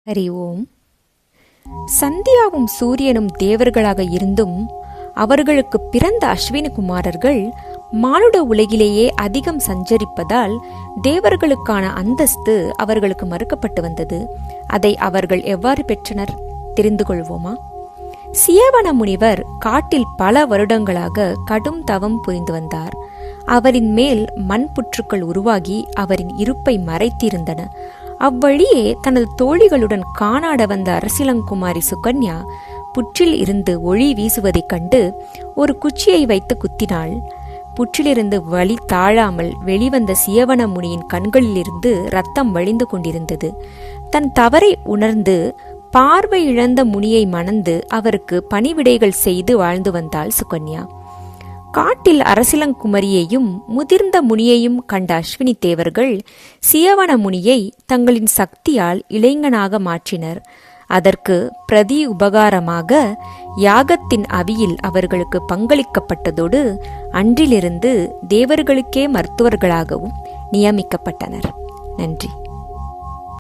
ஹரி ஓம். சந்தியாவும் சூரியனும் தேவர்களாக இருந்தும் அவர்களுக்கு பிறந்த அஸ்வினி குமாரர்கள் மானுட உலகிலேயே அதிகம் சஞ்சரிப்பதால் தேவர்களுக்கான அந்தஸ்து அவர்களுக்கு மறுக்கப்பட்டு வந்தது. அதை அவர்கள் எவ்வாறு பெற்றனர் தெரிந்து கொள்வோமா? சியவன முனிவர் காட்டில் பல வருடங்களாக கடும் தவம் புரிந்து வந்தார். அவரின் மேல் மண் புற்றுக்கள் உருவாகி அவரின் இருப்பை மறைத்திருந்தன. அவ்வழியே தனது தோழிகளுடன் காணாட வந்த அரசிலங்குமாரி சுகன்யா புற்றில் இருந்து ஒளி வீசுவதைக் கண்டு ஒரு குச்சியை வைத்து குத்தினாள். புற்றிலிருந்து வழி தாழாமல் வெளிவந்த சியவன முனியின் கண்களிலிருந்து இரத்தம் வழிந்து கொண்டிருந்தது. தன் தவறை உணர்ந்து பார்வை இழந்த முனியை மணந்து அவருக்கு பணிவிடைகள் செய்து வாழ்ந்து வந்தாள் சுகன்யா. காட்டில் அரசிலங்குமரியையும் முதிர்ந்த முனியையும் கண்ட அஸ்வினி தேவர்கள் சியவன முனியை தங்களின் சக்தியால் இளைஞனாக மாற்றினர். அதற்கு பிரதி உபகாரமாக யாகத்தின் அவியில் அவர்களுக்கு பங்களிக்கப்பட்டதோடு அன்றிலிருந்து தேவர்களுக்கே மருத்துவர்களாகவும் நியமிக்கப்பட்டனர். நன்றி.